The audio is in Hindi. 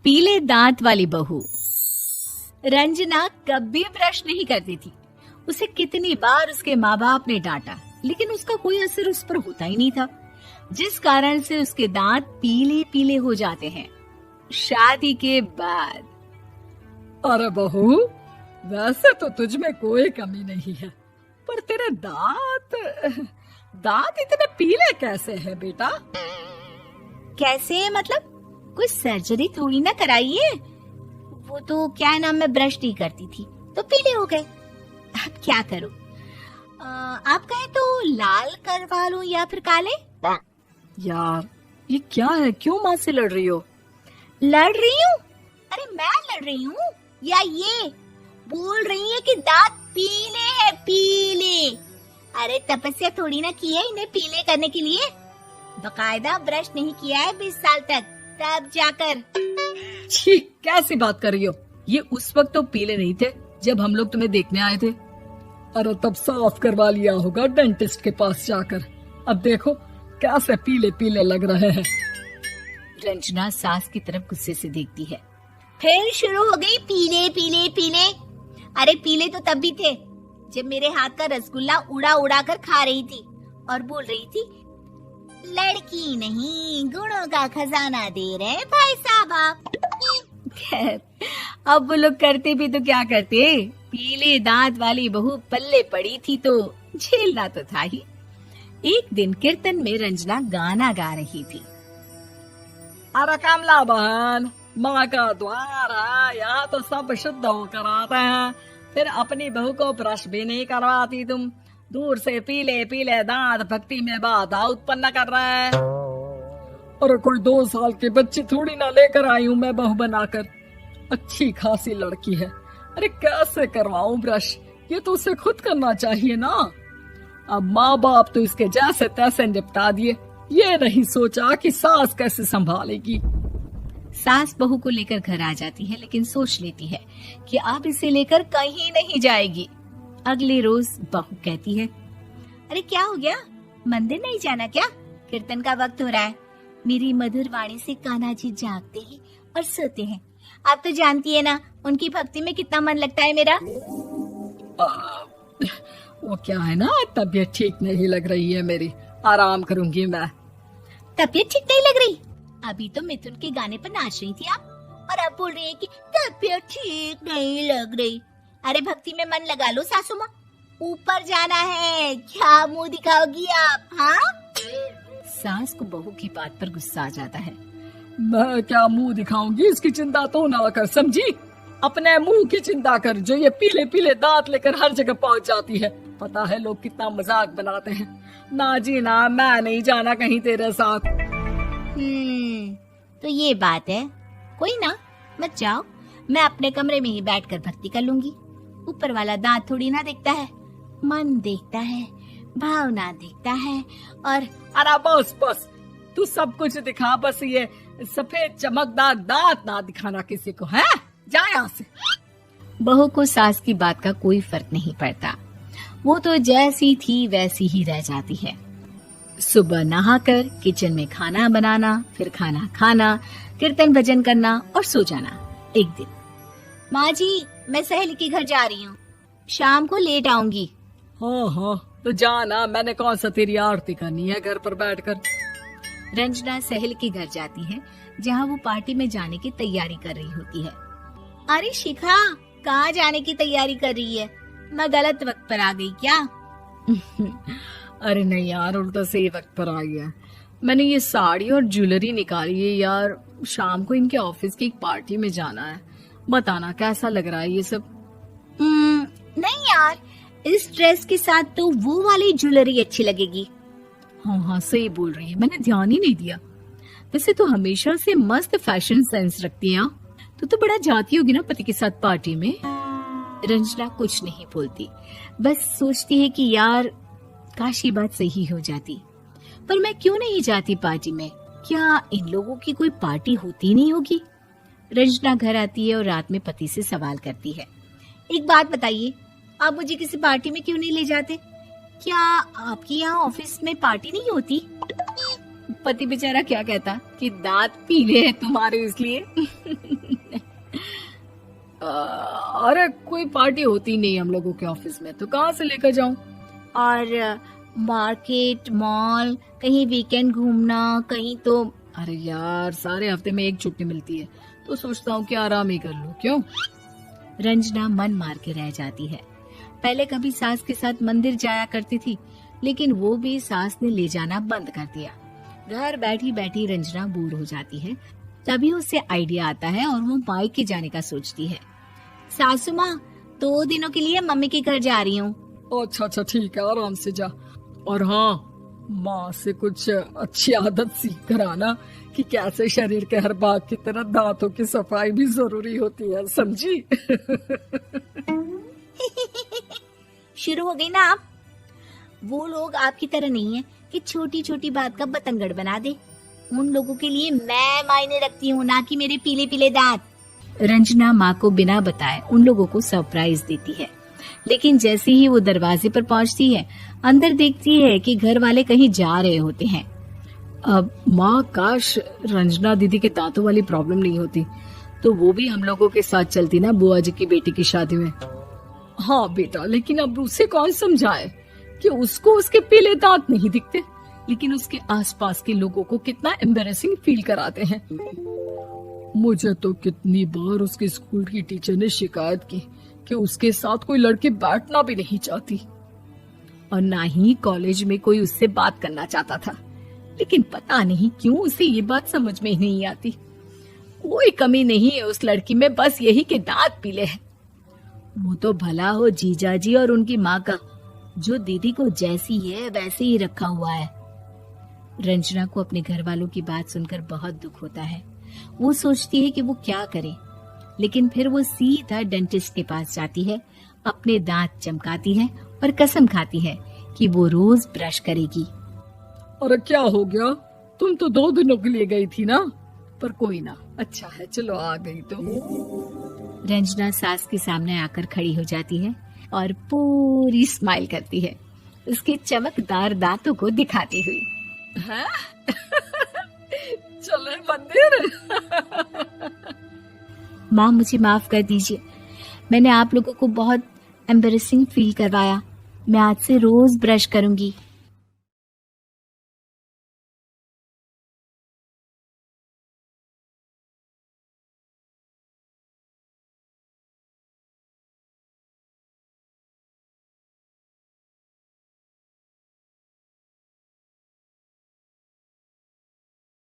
पीले दांत वाली बहू। रंजना कभी ब्रश नहीं करती थी। उसे कितनी बार उसके माँ बाप ने डांटा, लेकिन उसका कोई असर उस पर होता ही नहीं था, जिस कारण से उसके दांत पीले पीले हो जाते हैं। शादी के बाद। अरे बहू, वैसे तो तुझ में कोई कमी नहीं है, पर तेरे दांत इतने पीले कैसे हैं बेटा? कैसे मतलब? कोई सर्जरी थोड़ी ना कराई है। वो तो क्या नाम, मैं ब्रश नहीं करती थी तो पीले हो गए। अब क्या करूं? आप कहें तो लाल करवा लूं या फिर काले? यार ये क्या है, क्यों माँ से लड़ रही हो? लड़ रही हूँ? अरे मैं लड़ रही हूँ या ये बोल रही है कि दांत पीले हैं, पीले। अरे तपस्या थोड़ी ना की है इन्हें पीले करने के लिए। बकायदा ब्रश नहीं किया है 20 साल तक, तब जाकर। छी, कैसी बात कर रही हो? ये उस वक्त तो पीले नहीं थे जब हम लोग तुम्हें देखने आए थे। अरे तब साफ करवा लिया होगा डेंटिस्ट के पास जाकर। अब देखो कैसे पीले पीले लग रहे हैं। रंजना सास की तरफ गुस्से से देखती है। फिर शुरू हो गई पीले पीले पीले। अरे पीले तो तब भी थे जब मेरे हाथ का रसगुल्ला उड़ा उड़ा कर खा रही थी और बोल रही थी, लड़की नहीं गुणों का खजाना दे रहे भाई साहब आप। खैर, अब वो लोग करते भी तो क्या करते, पीले दांत वाली बहू पल्ले पड़ी थी तो झेलना तो था ही। एक दिन कीर्तन में रंजना गाना गा रही थी। अरे कमला बहन, माँ का द्वार है, यहाँ तो सब शुद्ध होकर आते हैं, फिर अपनी बहू को ब्रश भी नहीं करवाती तुम। दूर से पीले पीले दांत भक्ति में बाधा उत्पन्न कर रहे हैं। अरे कोई 2 साल के बच्चे थोड़ी ना लेकर आई हूँ मैं बहू बनाकर। अच्छी खासी लड़की है, अरे कैसे करवाऊं ब्रश? ये तो उसे खुद करना चाहिए ना। अब माँ बाप तो इसके जैसे तैसे निपटा दिए, ये नहीं सोचा कि सास कैसे संभालेगी। सास बहू को लेकर घर आ जाती है, लेकिन सोच लेती है कि अब इसे लेकर कहीं नहीं जाएगी। अगले रोज बहू कहती है, अरे क्या हो गया, मंदिर नहीं जाना क्या? कीर्तन का वक्त हो रहा है। मेरी मधुर वाणी से कान्हा जी जागते हैं और सोते हैं। आप तो जानती है ना उनकी भक्ति में कितना मन लगता है मेरा। वो क्या है ना, तबीयत ठीक नहीं लग रही है मेरी, आराम करूंगी मैं। तबीयत ठीक नहीं लग रही? अभी तो मिथुन के गाने पर नाच रही थी आप, और अब बोल रही है कि तबीयत ठीक नहीं लग रही। अरे भक्ति में मन लगा लो सासू माँ, ऊपर जाना है, क्या मुंह दिखाओगी आप? हाँ? सास को बहू की बात पर गुस्सा आ जाता है। मैं क्या मुंह दिखाऊंगी, इसकी चिंता तो ना कर, समझी? अपने मुंह की चिंता कर, जो ये पीले पीले दांत लेकर हर जगह पहुंच जाती है। पता है लोग कितना मजाक बनाते हैं। ना जी ना, मैं नहीं जाना कहीं तेरे साथ। तो ये बात है। कोई ना, मत जाओ, मैं अपने कमरे में ही बैठकर भक्ति कर लूंगी। ऊपर वाला दांत थोड़ी ना देखता है, मन देखता है, भावना देखता है। और अरे बस बस, तू सब कुछ दिखा, बस ये सफेद चमकदार दांत ना दिखाना किसी को, है? जा यहाँ से। बहू को सास की बात का कोई फर्क नहीं पड़ता, वो तो जैसी थी वैसी ही रह जाती है। सुबह नहाकर किचन में खाना बनाना, फिर खाना खाना, कीर्तन भजन करना और सो जाना। एक दिन, माँ जी मैं सहेली के घर जा रही हूँ, शाम को लेट आऊंगी। हाँ, तो जाना, मैंने कौन सा तेरी आरती करनी है घर पर बैठकर। रंजना सहेली के घर जाती है, जहाँ वो पार्टी में जाने की तैयारी कर रही होती है। अरे शिखा, कहाँ जाने की तैयारी कर रही है? मैं गलत वक्त पर आ गई क्या? अरे नहीं यार, उल्टा सही वक्त पर आई है। मैंने ये साड़ी और ज्वेलरी निकाली है यार, शाम को इनके ऑफिस की एक पार्टी में जाना है। बताना कैसा लग रहा है ये सब? नहीं यार, इस ड्रेस के साथ तो वो वाली ज्वेलरी अच्छी लगेगी। हाँ, सही बोल रही है, मैंने ध्यान ही नहीं दिया। वैसे तो हमेशा से मस्त फैशन सेंस रखती है। तो बड़ा जाती होगी ना पति के साथ पार्टी में। रंजना कुछ नहीं बोलती, बस सोचती है कि यार काश ये बात सही हो जाती, पर मैं क्यों नहीं जाती पार्टी में? क्या इन लोगों की कोई पार्टी होती नहीं होगी? रंजना घर आती है और रात में पति से सवाल करती है, एक बात बताइए, आप मुझे किसी पार्टी में क्यों नहीं ले जाते? क्या आपके यहाँ ऑफिस में पार्टी नहीं होती? पति बेचारा क्या कहता कि दांत पीले हैं तुम्हारे इसलिए। अरे कोई पार्टी होती नहीं हम लोगों के ऑफिस में, तो कहाँ से लेकर जाऊं? और मार्केट, मॉल, कहीं वीकेंड घूमना, कहीं तो। अरे यार सारे हफ्ते में एक छुट्टी मिलती है, तो सोचता हूँ कि आराम ही कर लूं। क्यों? रंजना मन मार के रह जाती है। पहले कभी सास के साथ मंदिर जाया करती थी, लेकिन वो भी सास ने ले जाना बंद कर दिया। घर बैठी बैठी रंजना बोर हो जाती है। तभी उसे आइडिया आता है और वो मायके जाने का सोचती है। सासू माँ, 2 दिनों के लिए मम्मी के घर जा रही हूँ। अच्छा अच्छा ठीक है, आराम से जा। और हाँ, माँ से कुछ अच्छी आदत सीख कर आना कि कैसे शरीर के हर भाग की तरह दांतों की सफाई भी जरूरी होती है, समझी? शुरू हो गई ना आप। वो लोग आपकी तरह नहीं है कि छोटी छोटी बात का बतंगड़ बना दे। उन लोगों के लिए मैं मायने रखती हूँ, ना कि मेरे पीले पीले दांत। रंजना माँ को बिना बताए उन लोगों को सरप्राइज देती है, लेकिन जैसे ही वो दरवाजे पर पहुंचती है, अंदर देखती है कि घर वाले कहीं जा रहे होते हैं। अब माँ, काश रंजना दीदी के दांतों वाली प्रॉब्लम नहीं होती, तो वो भी हम लोगों के साथ चलती ना बुआ जी की बेटी की शादी में। हाँ बेटा, लेकिन अब उसे कौन समझाए कि उसको उसके पीले दांत नहीं दिखते, लेकिन उसके आसपास के लोगों को कितना एम्बैरेसिंग फील कराते हैं। मुझे तो कितनी बार उसके स्कूल की टीचर ने शिकायत की कि उसके साथ कोई लड़की बैठना भी नहीं चाहती, और ना ही कॉलेज में कोई उससे बात करना चाहता था। लेकिन पता नहीं क्यों उसे ये बात समझ में ही नहीं आती। कोई कमी नहीं है उस लड़की में, बस यही कि दांत पीले हैं। वो तो भला हो जीजा जी और उनकी माँ का, जो दीदी को जैसी है वैसे ही रखा हुआ है। रंजना को अपने घर वालों की बात सुनकर बहुत दुख होता है। वो सोचती है कि वो क्या करे, लेकिन फिर वो सीधा डेंटिस्ट के पास जाती है, अपने दांत चमकाती है और कसम खाती है कि वो रोज ब्रश करेगी। अरे क्या हो गया? तुम तो 2 दिनों के लिए गई थी ना, पर कोई ना, अच्छा है, चलो आ गई तो। रंजना सास के सामने आकर खड़ी हो जाती है और पूरी स्माइल करती है, उसके चमकदार दांतों को दिखाती हुई। हैं? चले मंदिर? माँ, मुझे माफ कर दीजिए, मैंने आप लोगों को बहुत एम्बैरेसिंग फील करवाया। मैं आज से रोज ब्रश करूंगी।